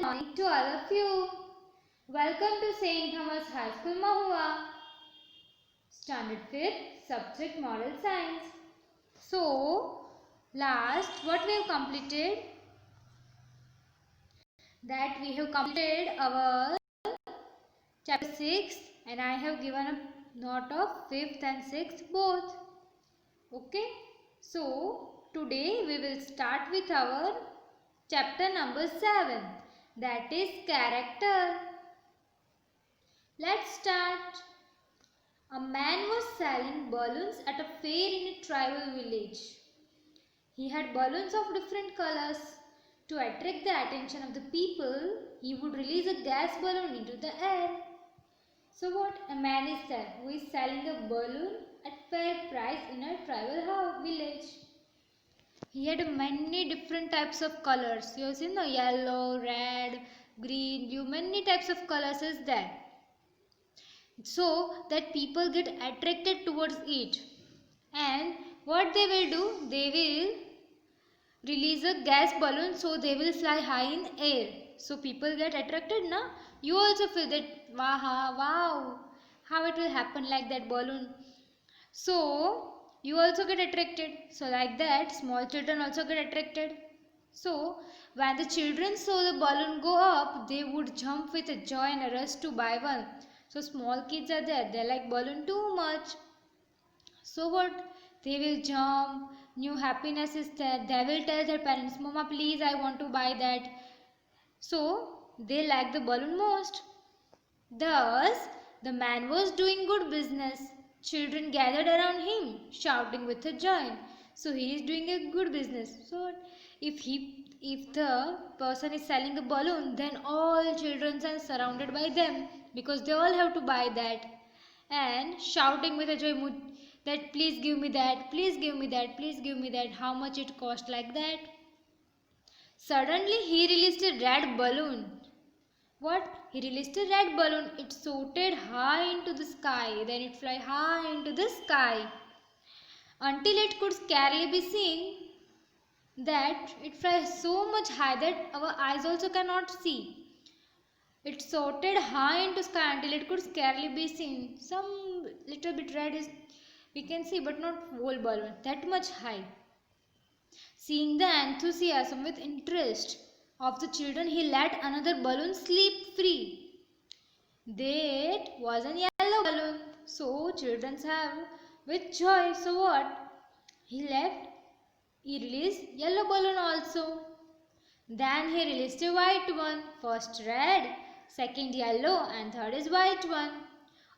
morning to all of you. Welcome to St. Thomas High School, Mahua. Standard 5th, subject Moral Science. So, last what we have completed? That we have completed our chapter 6 and I have given a note of 5th and 6th both. Okay. So, today we will start with our chapter number 7. That is character. Let's start. A man was selling balloons at a fair in a tribal village. He had balloons of different colors. To attract the attention of the people, he would release a gas balloon into the air. So what? A man is there who is selling a balloon at fair price in a tribal village. He had many different types of colors. You have seen the yellow, red, green, blue, many types of colors is there. So that people get attracted towards it. And what they will do? They will release a gas balloon so they will fly high in air. So people get attracted, na? You also feel that, wow, how it will happen like that balloon. So you also get attracted. So like that, small children also get attracted. So when the children saw the balloon go up, they would jump with a joy and a rush to buy one. So small kids are there, they like balloon too much. So what? They will jump, new happiness is there. They will tell their parents, Mama please I want to buy that. So they like the balloon most. Thus the man was doing good business. Children gathered around him, shouting with a joy. So he is doing a good business. So if the person is selling a balloon, then all children are surrounded by them because they all have to buy that and shouting with a joy that please give me that, please give me that, please give me that, how much it cost, like that. Suddenly he released a red balloon. What? He released a red balloon. It soared high into the sky. Then it flew high into the sky until it could scarcely be seen. That it flies so much high that our eyes also cannot see. It soared high into sky until it could scarcely be seen. Some little bit red is we can see, but not whole balloon. That much high. Seeing the enthusiasm with interest of the children, he let another balloon slip free. That was a yellow balloon. So children have with joy. So what? He released yellow balloon also. Then he released a white one. First red, second yellow and third is white one.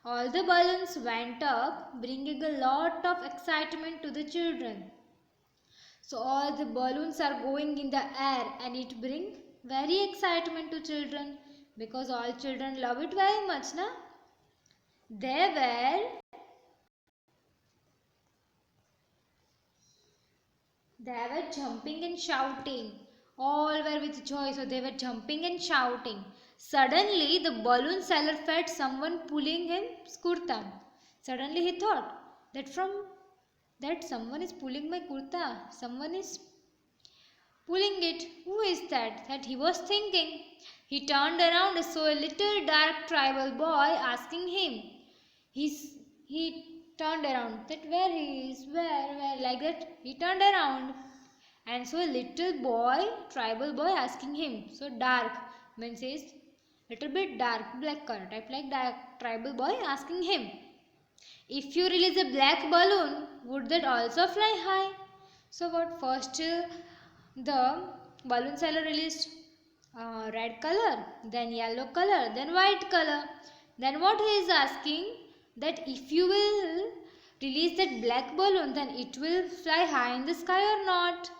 All the balloons went up, bringing a lot of excitement to the children. So all the balloons are going in the air and it brings very excitement to children because all children love it very much, na? They were jumping and shouting. All were with joy, so they were jumping and shouting. Suddenly, the balloon seller felt someone pulling his kurta. Suddenly, he thought that someone is pulling my kurta. Someone is pulling it. Who is that? That he was thinking. He turned around and saw a little dark tribal boy asking him. He turned around. That where he is? Where? Like that. He turned around and saw a little boy, tribal boy asking him. So dark means is little bit dark, black color type like dark tribal boy asking him. If you release a black balloon, would that also fly high? So what? First the balloon seller released red color, then yellow color, then white color. Then what he is asking that if you will release that black balloon, then it will fly high in the sky or not?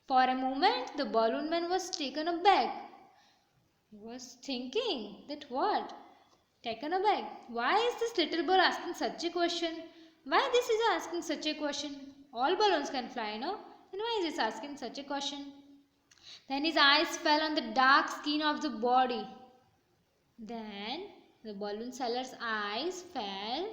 For a moment, the balloon man was taken aback. He was thinking that what? Taken aback. Why is this little boy asking such a question? Why this is asking such a question? All balloons can fly, no? Then why is this asking such a question? Then his eyes fell on the dark skin of the body. Then the balloon seller's eyes fell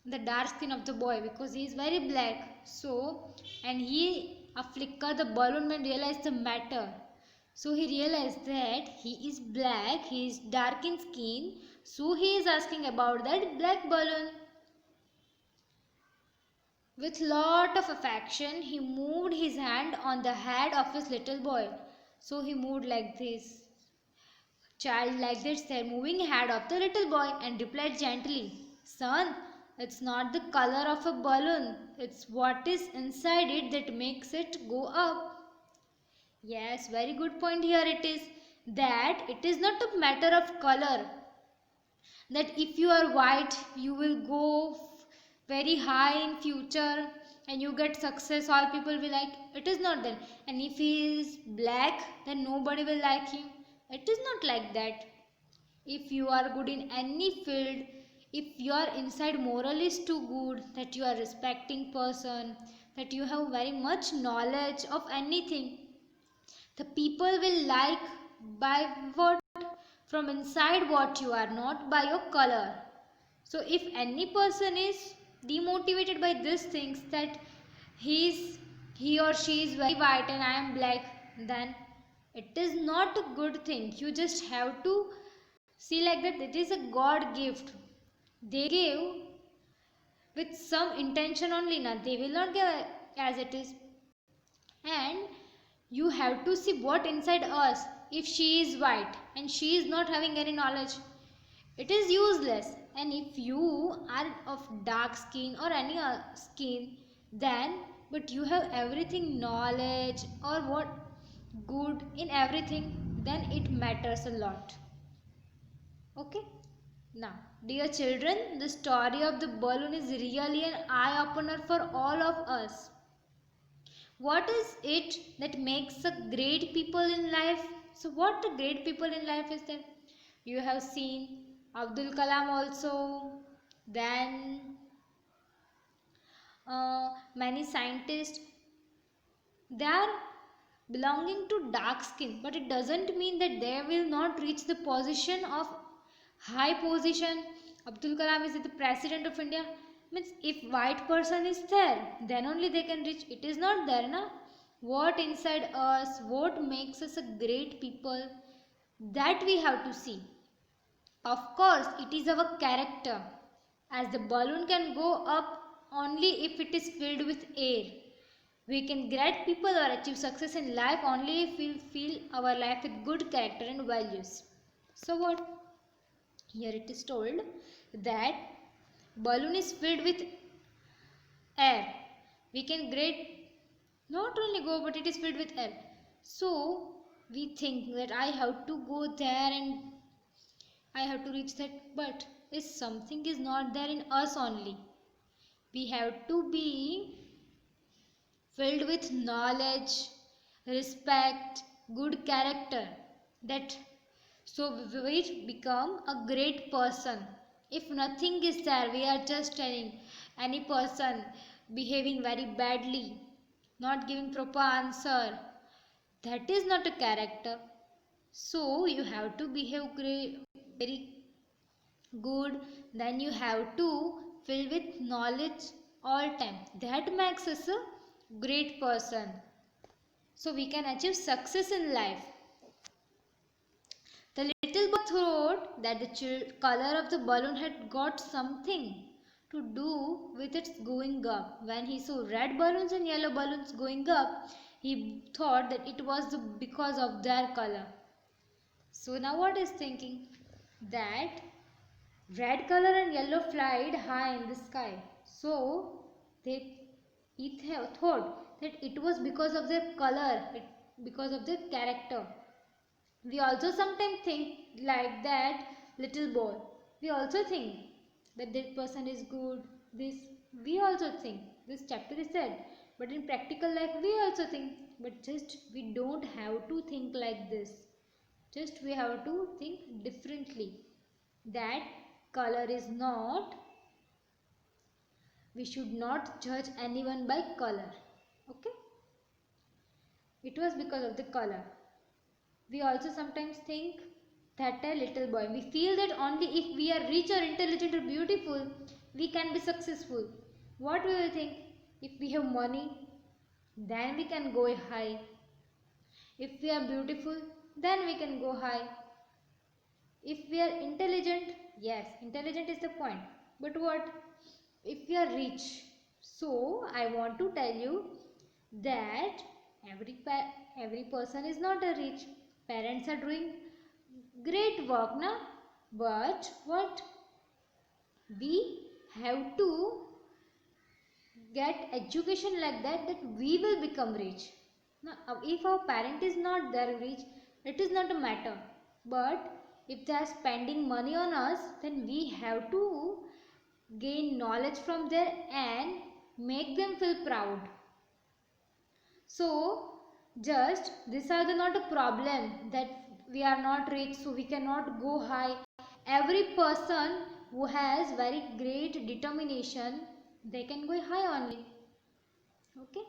on the dark skin of the boy because he is very black. So, and he a flicker the balloon man realized the matter. So he realized that he is black, he is dark in skin, so he is asking about that black balloon. With lot of affection, he moved his hand on the head of his little boy. So he moved like this. Child like this, their moving head of the little boy and replied gently, Son, it's not the color of a balloon, it's what is inside it that makes it go up. Yes, very good point here it is that it is not a matter of color. That if you are white, you will go very high in future and you get success, all people will like. It is not that. And if he is black, then nobody will like him. It is not like that. If you are good in any field, if your inside moral is too good, that you are respecting person, that you have very much knowledge of anything, the people will like by what? From inside what you are, not by your color. So if any person is demotivated by these things, that he or she is very white and I am black, then it is not a good thing. You just have to see like that it is a God gift. They gave with some intention only, na. They will not give as it is. And you have to see what inside us. If she is white and she is not having any knowledge, it is useless. And if you are of dark skin or any skin, then but you have everything knowledge or what good in everything, then it matters a lot. Okay. Now, dear children, the story of the balloon is really an eye opener for all of us. What is it that makes a great people in life? So what the great people in life is there? You have seen Abdul Kalam also, then many scientists. They are belonging to dark skin, but it doesn't mean that they will not reach the position of high position. Abdul Kalam is the president of India. Means if white person is there, then only they can reach. It is not there, na. What inside us, what makes us a great people, that we have to see. Of course, it is our character, as the balloon can go up only if it is filled with air. We can great people or achieve success in life only if we fill our life with good character and values. So what? Here it is told that balloon is filled with air. We can great not only go, but it is filled with air. So we think that I have to go there and I have to reach that, but if something is not there in us only, we have to be filled with knowledge, respect, good character, that so we become a great person. If nothing is there, we are just telling any person behaving very badly, not giving proper answer, that is not a character. So you have to behave very good, then you have to fill with knowledge all time. That makes us a great person. So we can achieve success in life. The little boy thought that the color of the balloon had got something to do with its going up. When he saw red balloons and yellow balloons going up, he thought that it was because of their color. So now what is thinking? That red color and yellow flied high in the sky. So he thought that it was because of their color, because of their character. We also sometimes think like that little boy. We also think that this person is good. This we also think. This chapter is said. But in practical life we also think. But just we don't have to think like this. Just we have to think differently. That color is not, we should not judge anyone by color. Okay? It was because of the color. We also sometimes think that a little boy. We feel that only if we are rich or intelligent or beautiful, we can be successful. What we will think? If we have money, then we can go high. If we are beautiful, then we can go high. If we are intelligent, yes, intelligent is the point. But what if we are rich? So I want to tell you that every person is not a rich. Parents are doing great work, na? But what we have to get education like that we will become rich. Now, if our parent is not there rich, it is not a matter. But if they are spending money on us, then we have to gain knowledge from there and make them feel proud. So just these are the not a problem that we are not rich, so we cannot go high. Every person who has very great determination, they can go high only. Okay,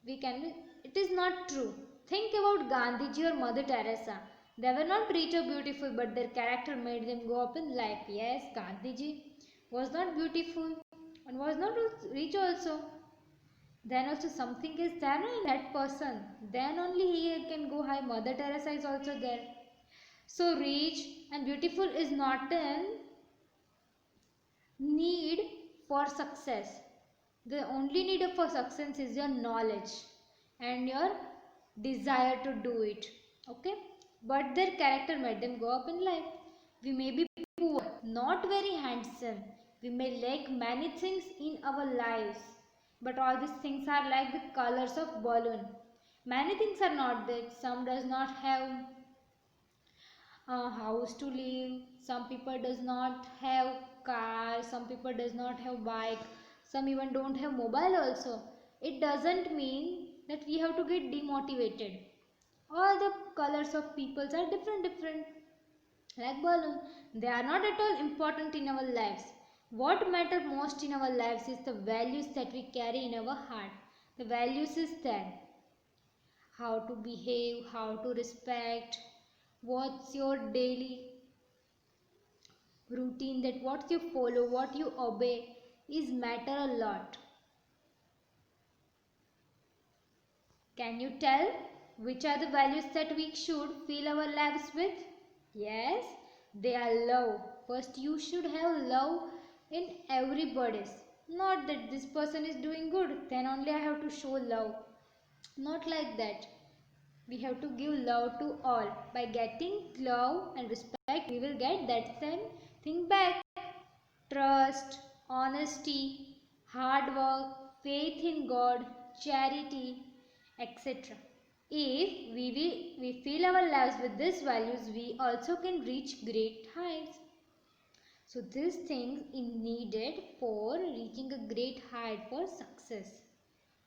we can. It is not true. Think about Gandhiji or Mother Teresa. They were not rich or beautiful, but their character made them go up in life. Yes, Gandhiji was not beautiful and was not rich also. Then also something is there in that person. Then only he can go high. Mother Teresa is also there. So rich and beautiful is not an need for success. The only need for success is your knowledge and your desire to do it. Okay, but their character made them go up in life. We may be poor, not very handsome. We may lack many things in our lives, but all these things are like the colors of balloon. Many things are not there. Some does not have a house to live, some people does not have car, some people does not have bike, some even don't have mobile also. It doesn't mean that we have to get demotivated. All the colors of peoples are different like balloon. They are not at all important in our lives. What matter most in our lives is the values that we carry in our heart. The values is that how to behave, how to respect, what's your daily routine, that what you follow, what you obey is matter a lot. Can you tell which are the values that we should fill our lives with? Yes, they are love. First you should have love in everybody's. Not that this person is doing good, then only I have to show love. Not like that. We have to give love to all. By getting love and respect, we will get that same thing back. Trust, honesty, hard work, faith in God, charity, etc. If we fill our lives with these values, we also can reach great heights. So these things is needed for reaching a great height for success.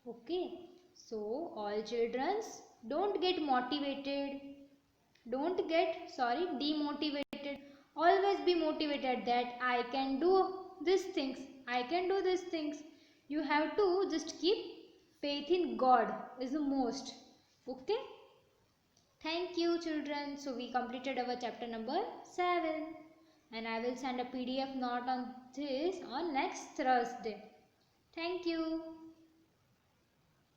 Okay. So all children, don't get motivated. Don't get demotivated. Always be motivated that I can do these things. I can do these things. You have to just keep faith in God is the most. Okay. Thank you children. So we completed our chapter number 7 and I will send a PDF note on this on next Thursday. Thank you.